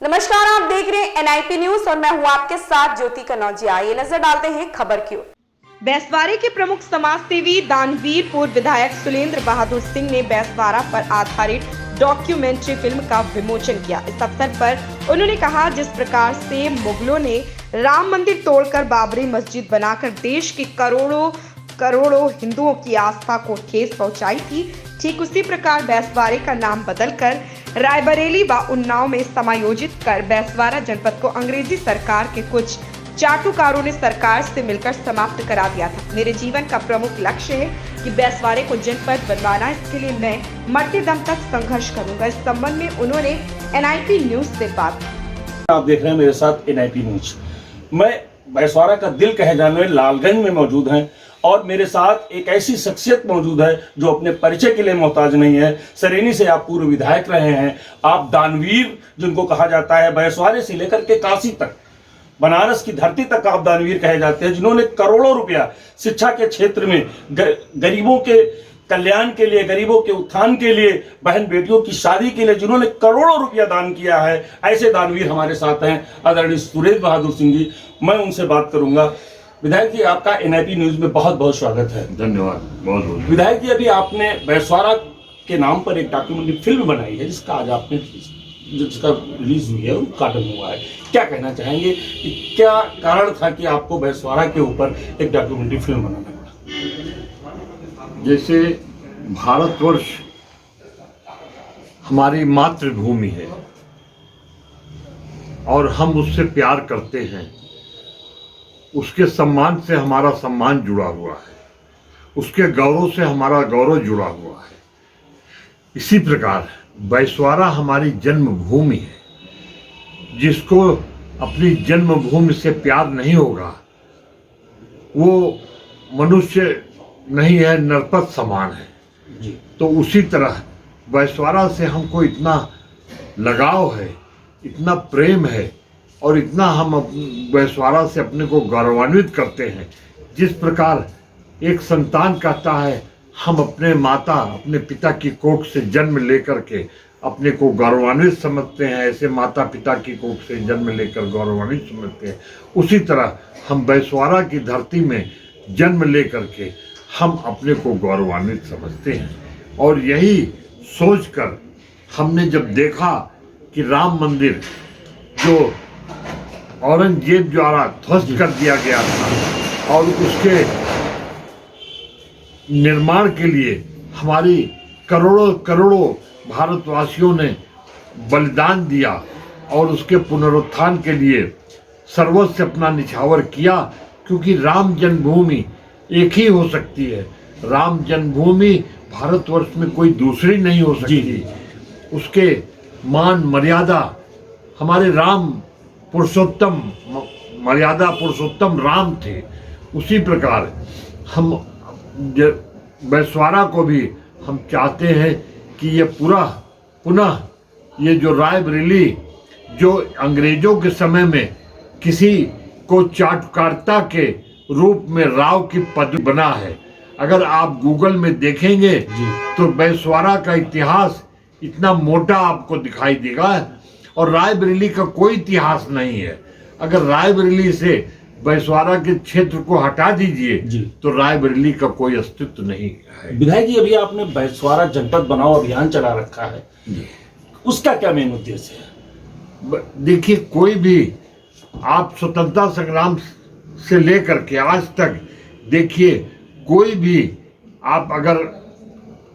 नमस्कार, आप देख रहे हैं NIP न्यूज और मैं हूं आपके साथ ज्योति कनौजिया। ये नजर डालते हैं खबर की ओर। बैसवारे के प्रमुख समाज सेवी दानवीर पूर्व विधायक सुलेंद्र बहादुर सिंह ने बैसवारा पर आधारित डॉक्यूमेंट्री फिल्म का विमोचन किया। इस अवसर पर उन्होंने कहा, जिस प्रकार से मुगलों ने राम मंदिर तोड़कर बाबरी मस्जिद बनाकर देश के करोड़ों हिंदुओं की आस्था को ठेस पहुंचाई थी, ठीक उसी प्रकार बैसवारे का नाम बदलकर रायबरेली व उन्नाव में समायोजित कर बैसवारा जनपद को अंग्रेजी सरकार के कुछ चाटुकारों ने सरकार से मिलकर समाप्त करा दिया था। मेरे जीवन का प्रमुख लक्ष्य है कि बैसवारे को जनपद बनवाना, इसके लिए मैं मरते दम तक संघर्ष करूंगा। इस संबंध में उन्होंने NIP न्यूज से बात की। आप देख रहे हैं मेरे साथ NIP न्यूज। मैं बैसवारा का दिल कहे जाने वाले लालगंज में मौजूद हैं और मेरे साथ एक ऐसी शख्सियत मौजूद है जो अपने परिचय के लिए मोहताज नहीं है। सरेनी से आप पूर्व विधायक रहे हैं। आप दानवीर जिनको कहा जाता है, बैसवारे से लेकर के काशी तक, बनारस की धरती तक आप दानवीर कहे जाते हैं, जिन्होंने करोड़ों रुपया शिक्षा के क्षेत्र में गरीबों के कल्याण के लिए, गरीबों के उत्थान के लिए, बहन बेटियों की शादी के लिए जिन्होंने करोड़ों रुपया दान किया है, ऐसे दानवीर हमारे साथ हैं आदरणीय सुरेंद्र बहादुर सिंह जी। मैं उनसे बात करूंगा। विधायक जी, आपका NIP न्यूज में बहुत बहुत स्वागत है। धन्यवाद, बहुत बहुत। विधायक जी, अभी आपने बैसवारा के नाम पर एक डॉक्यूमेंट्री फिल्म बनाई है जिसका आज आपने जिसका रिलीज हुई है, उद्घाटन हुआ है। क्या कहना चाहेंगे कि क्या कारण था कि आपको बैसवारा के ऊपर एक डॉक्यूमेंट्री फिल्म बनाना पड़ा? जैसे भारतवर्ष हमारी मातृभूमि है और हम उससे प्यार करते हैं, उसके सम्मान से हमारा सम्मान जुड़ा हुआ है, उसके गौरव से हमारा गौरव जुड़ा हुआ है। इसी प्रकार बैसवारा हमारी जन्मभूमि है। जिसको अपनी जन्मभूमि से प्यार नहीं होगा वो मनुष्य नहीं है, नरपत समान है जी। तो उसी तरह बैसवारा से हमको इतना लगाव है, इतना प्रेम है और इतना हम बैसवारा से अपने को गौरवान्वित करते हैं। जिस प्रकार एक संतान कहता है, हम अपने माता, अपने पिता की कोख से जन्म लेकर के अपने को गौरवान्वित समझते हैं, ऐसे माता पिता की कोख से जन्म लेकर गौरवान्वित समझते हैं। उसी तरह हम बैसवारा की धरती में जन्म लेकर के हम अपने को गौरवान्वित समझते हैं। और यही सोचकर हमने जब देखा कि राम मंदिर जो औरंगजेब द्वारा ध्वस्त कर दिया गया था और उसके निर्माण के लिए हमारी करोड़ों भारतवासियों ने बलिदान दिया और उसके पुनरुत्थान के लिए सर्वस्व अपना निछावर किया, क्योंकि राम जन्मभूमि एक ही हो सकती है। राम जन्मभूमि भारतवर्ष में कोई दूसरी नहीं हो सकती। उसके मान मर्यादा हमारे राम पुरुषोत्तम, मर्यादा पुरुषोत्तम राम थे। उसी प्रकार हम बैसवारा को भी हम चाहते हैं कि ये पुनः ये जो रायबरेली जो अंग्रेजों के समय में किसी को चाटुकारिता के रूप में राव की पदवी बना है, अगर आप गूगल में देखेंगे तो बैसवारा का इतिहास इतना मोटा आपको दिखाई देगा और रायबरेली का कोई इतिहास नहीं है। अगर रायबरेली से बैसवारा के क्षेत्र को हटा दीजिए तो रायबरेली का कोई अस्तित्व नहीं है। विधायक जी, अभी आपने बैसवारा जनपद बनाओ अभियान चला रखा है, उसका क्या मेन उद्देश्य है? देखिए, कोई भी आप स्वतंत्रता संग्राम से लेकर के आज तक देखिए, कोई भी आप अगर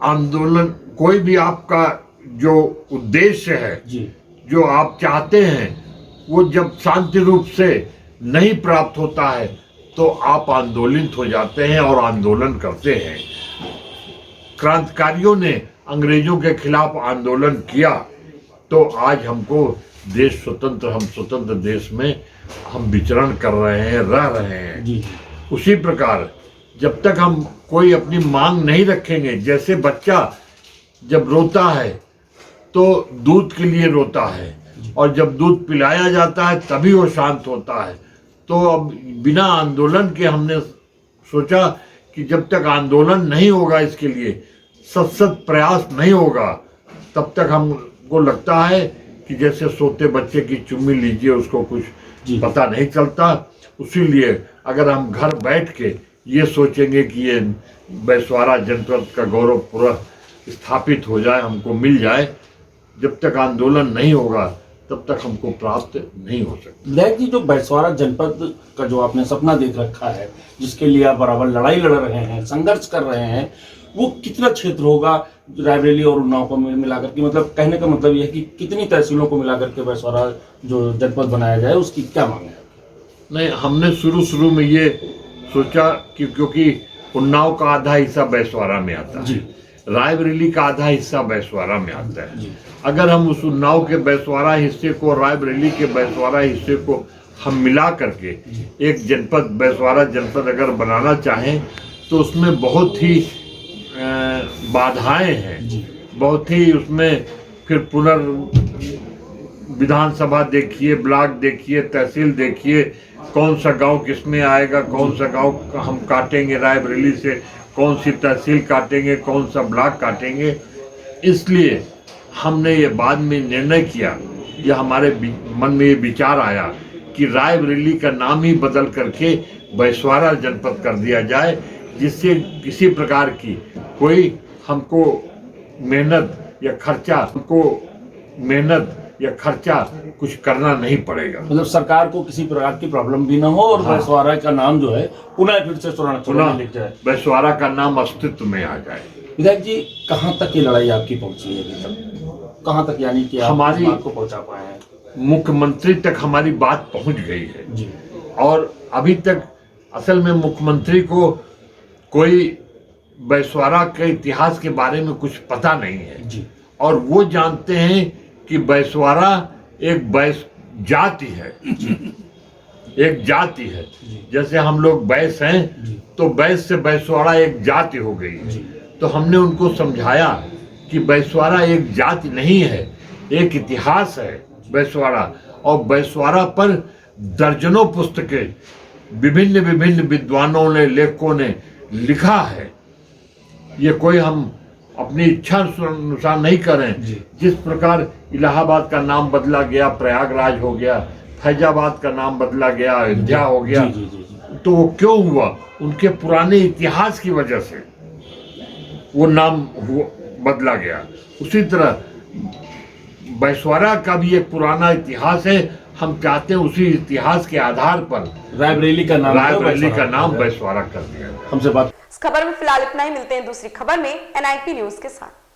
आंदोलन, कोई भी आपका जो उद्देश्य है जो आप चाहते हैं, वो जब शांति रूप से नहीं प्राप्त होता है तो आप आंदोलित हो जाते हैं और आंदोलन करते हैं। क्रांतिकारियों ने अंग्रेजों के खिलाफ आंदोलन किया तो आज हमको देश स्वतंत्र, हम स्वतंत्र देश में हम विचरण कर रहे हैं, रह रहे हैं। उसी प्रकार जब तक हम कोई अपनी मांग नहीं रखेंगे, जैसे बच्चा जब रोता है तो दूध के लिए रोता है और जब दूध पिलाया जाता है तभी वो शांत होता है। तो अब बिना आंदोलन के हमने सोचा कि जब तक आंदोलन नहीं होगा, इसके लिए सतत प्रयास नहीं होगा, तब तक हमको लगता है कि जैसे सोते बच्चे की चुम्मी लीजिए, उसको कुछ जी। पता नहीं चलता। उसीलिए अगर हम घर बैठ के ये सोचेंगे कि ये बैसवारा जनपद का गौरव पूरा स्थापित हो जाए, हमको मिल जाए, जब तक आंदोलन नहीं होगा तब तक हमको प्राप्त नहीं हो सकता। विधायक जी, जो बैसवारा जनपद का जो आपने सपना देख रखा है, जिसके लिए आप बराबर लड़ाई लड़ रहे हैं, संघर्ष कर रहे हैं, वो कितना क्षेत्र होगा रायबरेली और उन्नाव को मिलाकर के? मतलब कहने का मतलब यह है कि कितनी तहसीलों को मिलाकर के बैसवारा जो जनपद बनाया जाए, उसकी क्या मांग है? नहीं, हमने शुरू में ये सोचा कि क्योंकि उन्नाव का आधा हिस्सा बैसवारा में आता है, रायबरेली का आधा हिस्सा बैसवारा में आता है। अगर हम उस उन्नाव के बैसवारा हिस्से को, रायबरेली के बैसवारा हिस्से को हम मिला करके एक जनपद, बैसवारा जनपद अगर बनाना चाहें, तो उसमें बहुत ही बाधाएं हैं, बहुत ही उसमें फिर विधानसभा देखिए, ब्लॉक देखिए, तहसील देखिए, कौन सा गांव किसमें आएगा, कौन सा गांव हम काटेंगे रायबरेली से, कौन सी तहसील काटेंगे, कौन सा ब्लॉक काटेंगे। इसलिए हमने ये बाद में निर्णय किया, या हमारे मन में ये विचार आया कि रायबरेली का नाम ही बदल करके बैसवारा जनपद कर दिया जाए, जिससे किसी प्रकार की कोई हमको मेहनत या खर्चा कुछ करना नहीं पड़ेगा। मतलब सरकार को किसी प्रकार की प्रॉब्लम भी ना हो, और बैसवारा का नाम जो है पुनः फिर से पुनः लिख जाए, बैसवारा का नाम अस्तित्व में आ जाए। विधायक जी, कहाँ तक ये लड़ाई आपकी पहुंची है अभी तक? कहाँ तक, यानी कि आप हमारी बात को पहुंचा पाए हैं? मुख्यमंत्री तक हमारी बात पहुंच गई है जी। और अभी तक असल में मुख्यमंत्री को कोई बैसवारा के इतिहास के बारे में कुछ पता नहीं है जी। और वो जानते हैं कि बैसवारा एक बैस जाति है, एक जाति है। जैसे हम लोग बैस हैं, तो बैस से बैसवारा एक जाति हो गई है। तो हमने उनको समझाया कि बैसवारा एक जाति नहीं है, एक इतिहास है बैसवारा, और बैसवारा पर दर्जनों पुस्तकें विभिन्न विद्वानों ने, लेखकों ने लिखा है। ये कोई हम अपनी इच्छा अनुसार नहीं करें। जिस प्रकार इलाहाबाद का नाम बदला गया, प्रयागराज हो गया, फैजाबाद का नाम बदला गया, अयोध्या हो गया, तो वो क्यों हुआ? उनके पुराने इतिहास की वजह से वो नाम बदला गया। उसी तरह बैसवारा का भी एक पुराना इतिहास है। हम चाहते हैं उसी इतिहास के आधार पर रायबरेली का नाम बैसवारा कर दिया। हमसे बात। इस खबर में फिलहाल इतना ही। मिलते हैं दूसरी खबर में NIP न्यूज के साथ।